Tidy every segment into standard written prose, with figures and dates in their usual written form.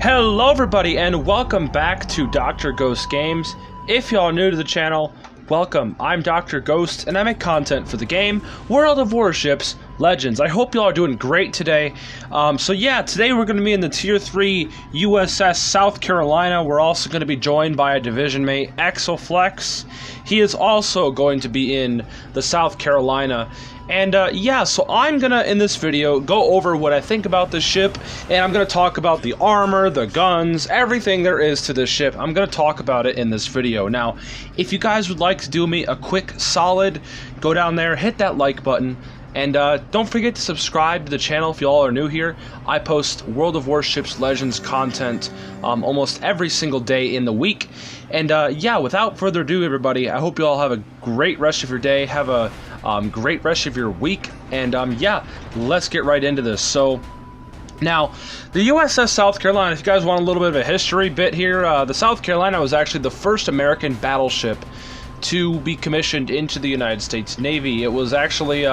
Hello everybody and welcome back to Dr. Ghost Games. If y'all are new to the channel, welcome. I'm Dr. Ghost and I make content for the game World of Warships Legends. I hope y'all are doing great today. So yeah, today we're going to be in the Tier III USS South Carolina. We're also going to be joined by a division mate, Exoflex. He is also going to be in the South Carolina. And yeah, so I'm gonna, in this video, go over what I think about this ship, and I'm gonna talk about the armor, the guns, everything there is to this ship. I'm gonna talk about it in this video. Now, if you guys would like to do me a quick solid, go down there, hit that like button, and don't forget to subscribe to the channel if y'all are new here. I post World of Warships Legends content almost every single day in the week. And yeah, without further ado, everybody, I hope you all have a great rest of your day. Have a great rest of your week. And yeah, let's get right into this. So now, the USS South Carolina, if you guys want a little bit of a history bit here, the South Carolina was actually the first American battleship to be commissioned into the United States Navy. It was actually,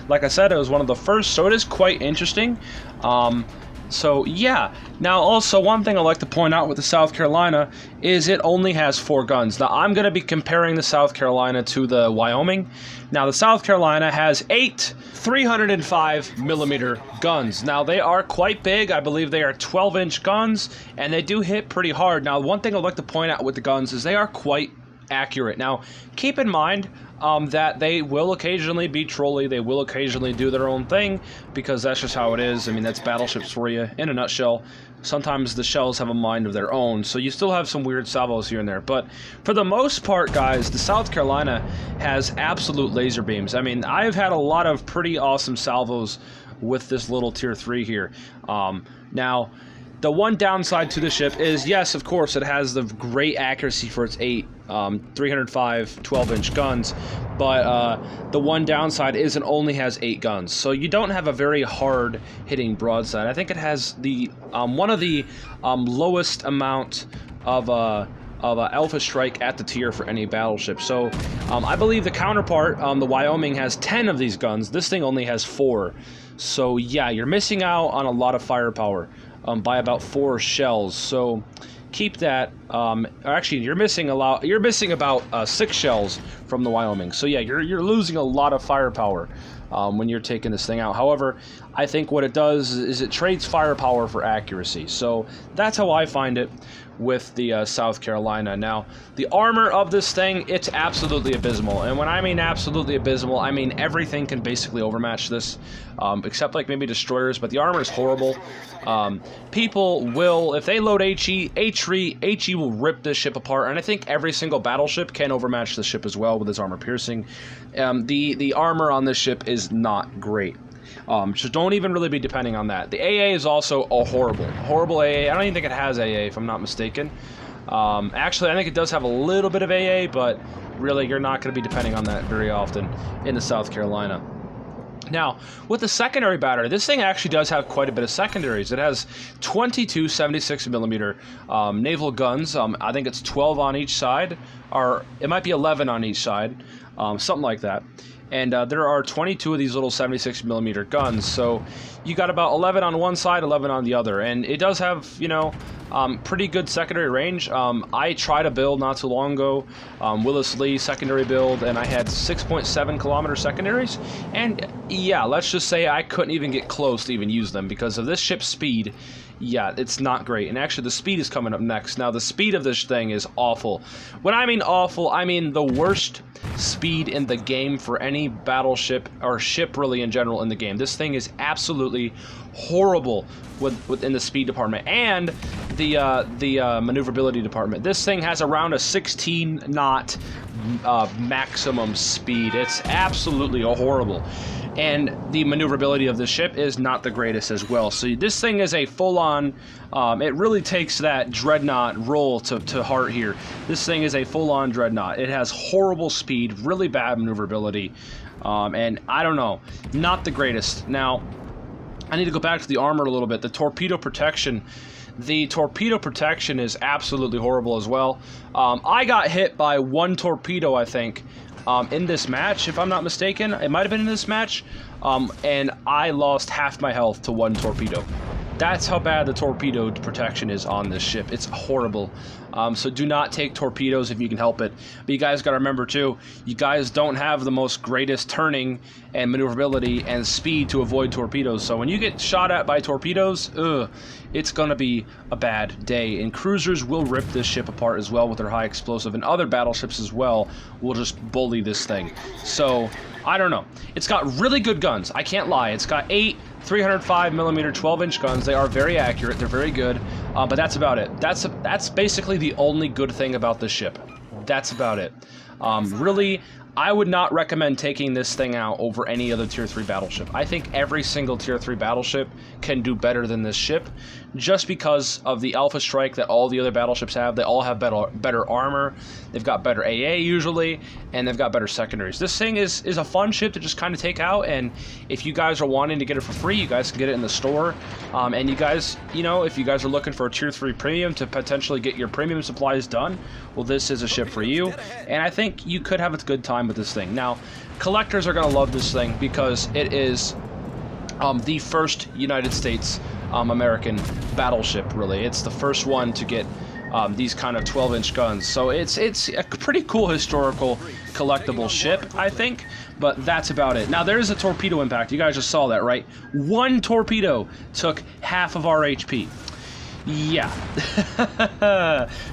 like I said, it was one of the first, so it is quite interesting. So yeah, now also one thing I'd like to point out with the South Carolina is it only has 4 guns. Now I'm going to be comparing the South Carolina to the Wyoming. Now the South Carolina has 8 305mm guns. Now they are quite big. I believe they are 12-inch guns and they do hit pretty hard. Now one thing I'd like to point out with the guns is they are quite accurate. Now keep in mind that they will occasionally be trolly, they will occasionally do their own thing, because that's just how it is. I mean, that's battleships for you in a nutshell. Sometimes the shells have a mind of their own, so you still have some weird salvos here and there, but for the most part, guys, the South Carolina has absolute laser beams. I mean, I've had a lot of pretty awesome salvos with this little Tier 3 here. Now the one downside to the ship is, yes, of course, it has the great accuracy for its 8 305 12-inch guns, but the one downside is it only has 8 guns, so you don't have a very hard hitting broadside. I think it has the one of the lowest amount of alpha strike at the tier for any battleship. So I believe the counterpart, the Wyoming, has 10 of these guns. This thing only has 4. So yeah, you're missing out on a lot of firepower by about 4 shells. So keep that. Actually, you're missing a lot. You're missing about 6 shells from the Wyoming. So yeah, you're losing a lot of firepower when you're taking this thing out. However, I think what it does is it trades firepower for accuracy. So that's how I find it with the South Carolina. Now, the armor of this thing, it's absolutely abysmal. And when I mean absolutely abysmal, I mean everything can basically overmatch this, except like maybe destroyers, but the armor is horrible. People will, if they load HE will rip this ship apart, and I think every single battleship can overmatch the ship as well with its armor piercing. The armor on this ship is not great. So don't even really be depending on that. The AA is also a horrible AA. I don't even think it has AA, if I'm not mistaken. Actually, I think it does have a little bit of AA, but really you're not going to be depending on that very often in the South Carolina. Now, with the secondary battery, this thing actually does have quite a bit of secondaries. It has 22 76mm naval guns. I think it's 12 on each side, or it might be 11 on each side, something like that. And there are 22 of these little 76mm guns, so you got about 11 on one side, 11 on the other, and it does have, you know, pretty good secondary range. I tried a build not too long ago, Willis Lee secondary build, and I had 6.7 kilometer secondaries, and yeah, let's just say I couldn't even get close to even use them because of this ship's speed. Yeah, it's not great. And actually, the speed is coming up next. Now, the speed of this thing is awful. When I mean awful, I mean the worst speed in the game for any battleship or ship really in general in the game. This thing is absolutely horrible within the speed department and the maneuverability department. This thing has around a 16 knot maximum speed. It's absolutely horrible. And the maneuverability of the ship is not the greatest as well. So this thing is a full-on, it really takes that dreadnought role to heart here. This thing is a full-on dreadnought. It has horrible speed, really bad maneuverability, and I don't know, not the greatest. Now, I need to go back to the armor a little bit. The torpedo protection. The torpedo protection is absolutely horrible as well. I got hit by 1 torpedo, I think, in this match, if I'm not mistaken. It might have been in this match, and I lost half my health to 1 torpedo. That's how bad the torpedo protection is on this ship. It's horrible. So do not take torpedoes if you can help it. But you guys got to remember too, you guys don't have the most greatest turning and maneuverability and speed to avoid torpedoes. So when you get shot at by torpedoes, it's going to be a bad day. And cruisers will rip this ship apart as well with their high explosive, and other battleships as well will just bully this thing. So I don't know. It's got really good guns. I can't lie. It's got 8 305mm 12-inch guns. They are very accurate. They're very good. But that's about it. That's basically the only good thing about this ship. That's about it. Really, I would not recommend taking this thing out over any other Tier 3 battleship. I think every single Tier 3 battleship can do better than this ship, just because of the Alpha Strike that all the other battleships have. They all have better armor, they've got better AA usually, and they've got better secondaries. This thing is a fun ship to just kind of take out, and if you guys are wanting to get it for free, you guys can get it in the store. And you guys, you know, if you guys are looking for a Tier 3 premium to potentially get your premium supplies done, well, this is a ship for you, and I think you could have a good time with this thing. Now, collectors are going to love this thing because it is the first United States American battleship, really. It's the first one to get these kind of 12-inch guns. So it's a pretty cool historical collectible ship, I think, but that's about it. Now, there is a torpedo impact. You guys just saw that, right? One torpedo took half of our HP. Yeah.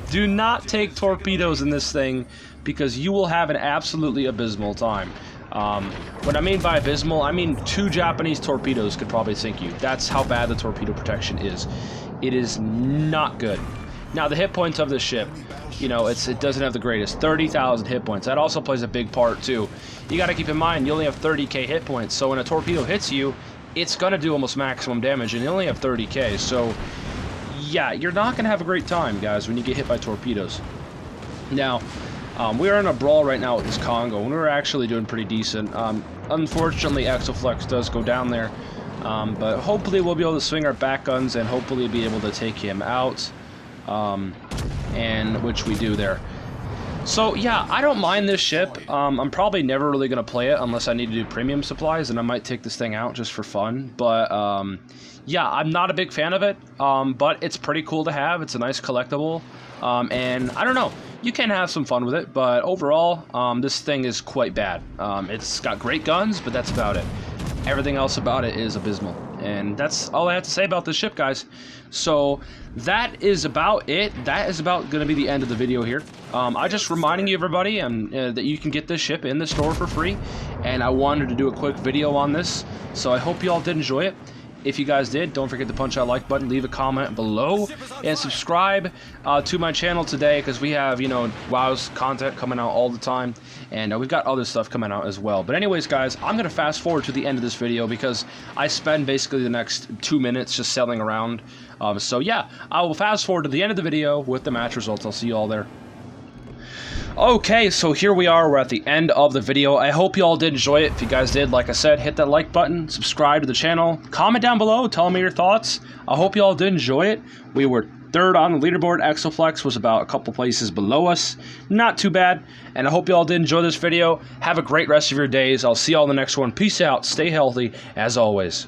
Do not take torpedoes in this thing, because you will have an absolutely abysmal time. What I mean by abysmal, I mean 2 Japanese torpedoes could probably sink you. That's how bad the torpedo protection is. It is not good. Now, the hit points of this ship, you know, it doesn't have the greatest. 30,000 hit points. That also plays a big part, too. You got to keep in mind, you only have 30k hit points, so when a torpedo hits you, it's going to do almost maximum damage, and you only have 30k, so yeah, you're not going to have a great time, guys, when you get hit by torpedoes. Now, we are in a brawl right now with this Congo, and we're actually doing pretty decent. Unfortunately, Exoflex does go down there, but hopefully we'll be able to swing our back guns and hopefully be able to take him out, and which we do there. So yeah, I don't mind this ship. I'm probably never really going to play it unless I need to do premium supplies, and I might take this thing out just for fun. But yeah, I'm not a big fan of it, but it's pretty cool to have. It's a nice collectible, and I don't know. You can have some fun with it, but overall, this thing is quite bad. It's got great guns, but that's about it. Everything else about it is abysmal. And that's all I have to say about this ship, guys. So that is about it. That is about going to be the end of the video here. I just reminding you, everybody, that you can get this ship in the store for free. And I wanted to do a quick video on this. So I hope you all did enjoy it. If you guys did, don't forget to punch that like button, leave a comment below, and subscribe to my channel today, because we have, you know, WoW's content coming out all the time, and we've got other stuff coming out as well. But anyways, guys, I'm going to fast forward to the end of this video, because I spend basically the next 2 minutes just sailing around. So yeah, I will fast forward to the end of the video with the match results. I'll see you all there. Okay, so here we are. We're at the end of the video. I hope you all did enjoy it. If you guys did, like I said, hit that like button, subscribe to the channel, comment down below, tell me your thoughts. I hope you all did enjoy it. We were 3rd on the leaderboard. Exoflex was about a couple places below us. Not too bad. And I hope you all did enjoy this video. Have a great rest of your days. I'll see you all in the next one. Peace out. Stay healthy, as always.